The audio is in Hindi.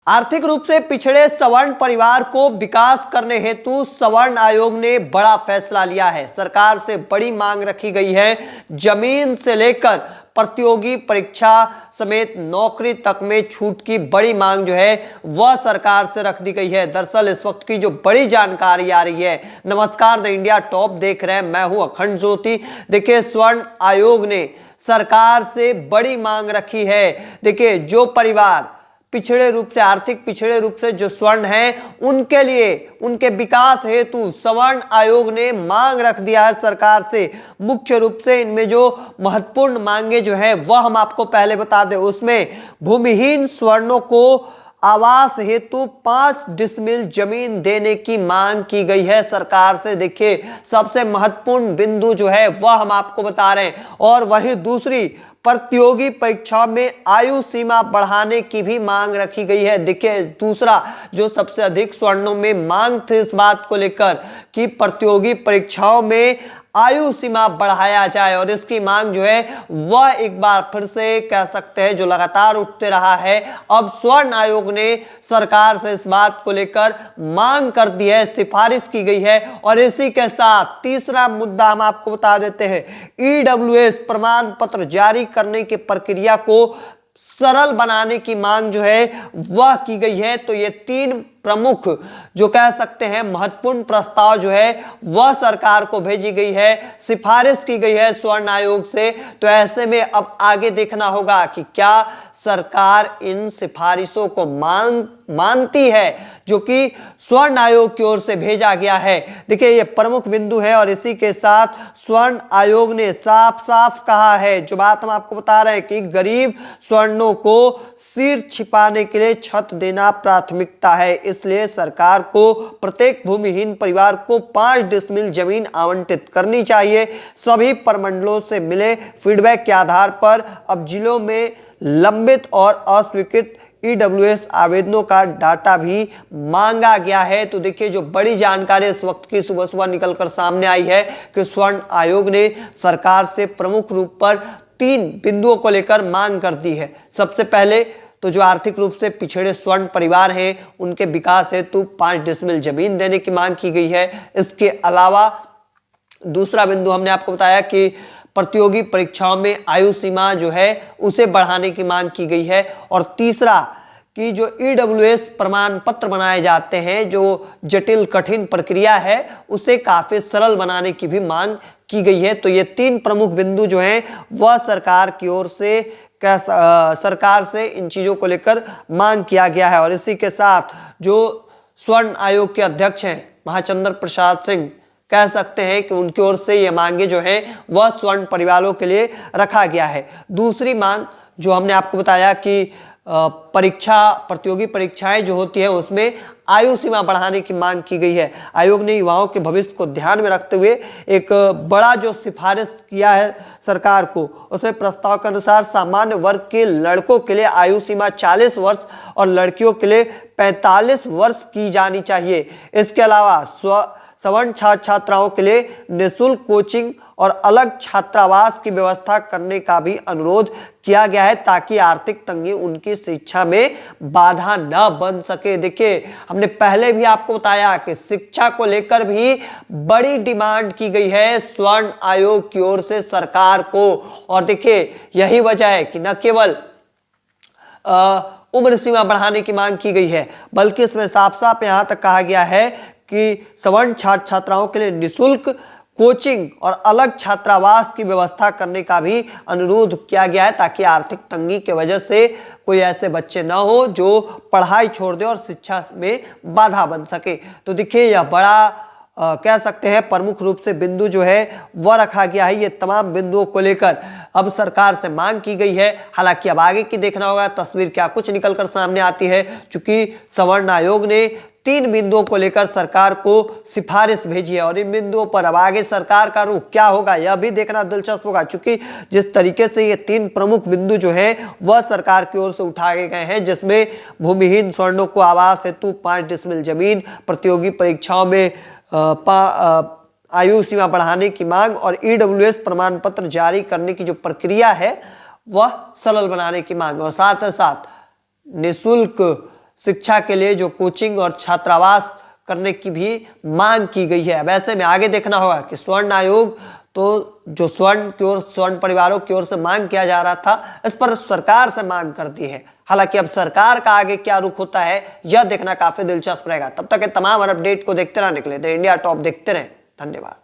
आर्थिक रूप से पिछड़े सवर्ण परिवार को विकास करने हेतु सवर्ण आयोग ने बड़ा फैसला लिया है। सरकार से बड़ी मांग रखी गई है। जमीन से लेकर प्रतियोगी परीक्षा समेत नौकरी तक में छूट की बड़ी मांग जो है वह सरकार से रख दी गई है। दरअसल इस वक्त की जो बड़ी जानकारी आ रही है। नमस्कार, द इंडिया टॉप देख रहे हैं, मैं हूं अखंड ज्योति। देखिए, स्वर्ण आयोग ने सरकार से बड़ी मांग रखी है। देखिए, जो परिवार पिछड़े रूप से, आर्थिक पिछड़े रूप से जो स्वर्ण हैं, उनके लिए, उनके विकास हेतु स्वर्ण आयोग ने मांग रख दिया है सरकार से। मुख्य रूप से इनमें जो महत्वपूर्ण मांगे जो है वह हम आपको पहले बता दें। उसमें भूमिहीन स्वर्णों को आवास हेतु 5 डिसमिल जमीन देने की मांग की गई है सरकार से। देखिए, सबसे महत्वपूर्ण बिंदु जो है वह हम आपको बता रहे हैं। और वहीं दूसरी, प्रतियोगी परीक्षा में आयु सीमा बढ़ाने की भी मांग रखी गई है। देखिए, दूसरा जो सबसे अधिक स्वर्णों में मांग थी इस बात को लेकर कि प्रतियोगी परीक्षाओं में आयु सीमा बढ़ाया जाए, और इसकी मांग जो है वह एक बार फिर से कह सकते हैं जो लगातार उठते रहा है। अब स्वर्ण आयोग ने सरकार से इस बात को लेकर मांग कर दी है, सिफारिश की गई है। और इसी के साथ तीसरा मुद्दा हम आपको बता देते हैं, ईडब्ल्यूएस प्रमाण पत्र जारी करने की प्रक्रिया को सरल बनाने की मांग जो है वह की गई है। तो ये 3 प्रमुख जो कह सकते हैं महत्वपूर्ण प्रस्ताव जो है वह सरकार को भेजी गई है, सिफारिश की गई है स्वर्ण आयोग से। तो ऐसे में अब आगे देखना होगा कि क्या सरकार इन सिफारिशों को मानती है जो कि स्वर्ण आयोग की ओर से भेजा गया है। देखिए, ये प्रमुख बिंदु है। और इसी के साथ स्वर्ण आयोग ने साफ साफ कहा है, जो बात हम आपको बता रहे हैं, कि गरीब स्वर्णों को सिर छिपाने के लिए छत देना प्राथमिकता है। इसलिए सरकार को प्रत्येक भूमिहीन परिवार को 5 डिसमिल जमीन आवंटित करनी चाहिए। सभी प्रमंडलों से मिले फीडबैक के आधार पर अब जिलों में लंबित और अस्वीकृत ईडब्ल्यूएस आवेदनों का डाटा भी मांगा गया है। तो देखिए, जो बड़ी जानकारी इस वक्त की सुबह सुबह निकलकर सामने आई है कि स्वर्ण आयोग ने सरकार से प्रमुख रूप पर 3 बिंदुओं को लेकर मांग कर दी है। सबसे पहले तो जो आर्थिक रूप से पिछड़े स्वर्ण परिवार हैं, उनके विकास हेतु 5 डिसमिल जमीन देने की मांग की गई है। इसके अलावा दूसरा बिंदु हमने आपको बताया कि प्रतियोगी परीक्षाओं में आयु सीमा जो है उसे बढ़ाने की मांग की गई है। और तीसरा कि जो ईडब्ल्यूएस प्रमाण पत्र बनाए जाते हैं, जो जटिल कठिन प्रक्रिया है, उसे काफी सरल बनाने की भी मांग की गई है। तो ये 3 प्रमुख बिंदु जो हैं वह सरकार की ओर से सरकार से इन चीजों को लेकर मांग किया गया है। और इसी के साथ जो स्वर्ण आयोग के अध्यक्ष हैं महाचंद्र प्रसाद सिंह, कह सकते हैं कि उनकी ओर से ये मांगे जो हैं वह स्वर्ण परिवारों के लिए रखा गया है। दूसरी मांग जो हमने आपको बताया कि प्रतियोगी परीक्षाएं जो होती है उसमें आयु सीमा बढ़ाने की मांग की गई है। आयोग ने युवाओं के भविष्य को ध्यान में रखते हुए एक बड़ा जो सिफारिश किया है सरकार को, उसमें प्रस्ताव के अनुसार सामान्य वर्ग के लड़कों के लिए आयु सीमा 40 वर्ष और लड़कियों के लिए 45 वर्ष की जानी चाहिए। इसके अलावा सवर्ण छात्र छात्राओं के लिए निःशुल्क कोचिंग और अलग छात्रावास की व्यवस्था करने का भी अनुरोध किया गया है, ताकि आर्थिक तंगी उनकी शिक्षा में बाधा न बन सके। देखिए, हमने पहले भी आपको बताया कि शिक्षा को लेकर भी बड़ी डिमांड की गई है स्वर्ण आयोग की ओर से सरकार को। और देखिए, यही वजह है कि न केवल उम्र सीमा बढ़ाने की मांग की गई है, बल्कि इसमें साफ साफ यहां तक कहा गया है कि सवर्ण छात्र छात्राओं के लिए निःशुल्क कोचिंग और अलग छात्रावास की व्यवस्था करने का भी अनुरोध किया गया है, ताकि आर्थिक तंगी की वजह से कोई ऐसे बच्चे न हो जो पढ़ाई छोड़ दे और शिक्षा में बाधा बन सके। तो देखिए, यह बड़ा कह सकते हैं प्रमुख रूप से बिंदु जो है वह रखा गया है। ये तमाम बिंदुओं को लेकर अब सरकार से मांग की गई है। हालांकि अब आगे की देखना होगा तस्वीर क्या कुछ निकलकर सामने आती है, चूंकि स्वर्ण आयोग ने 3 बिंदुओं को लेकर सरकार को सिफारिश भेजी है। और इन बिंदुओं पर अब आगे सरकार का रुख क्या होगा यह भी देखना दिलचस्प होगा, क्योंकि जिस तरीके से ये 3 प्रमुख बिंदु जो है वह सरकार की ओर से उठाए गए हैं, जिसमें भूमिहीन स्वर्णों को आवास हेतु 5 डिसमिल जमीन, प्रतियोगी परीक्षाओं में आयु सीमा बढ़ाने की मांग और ईडब्ल्यूएस प्रमाण पत्र जारी करने की जो प्रक्रिया है वह सरल बनाने की मांग, और साथ ही साथ निःशुल्क शिक्षा के लिए जो कोचिंग और छात्रावास करने की भी मांग की गई है। वैसे में आगे देखना होगा कि स्वर्ण आयोग तो जो स्वर्ण परिवारों की ओर से मांग किया जा रहा था, इस पर सरकार से मांग करती है। हालांकि अब सरकार का आगे क्या रुख होता है यह देखना काफी दिलचस्प रहेगा। तब तक के तमाम अपडेट को देखते रहने के लिए द इंडिया टॉप देखते रहें। धन्यवाद।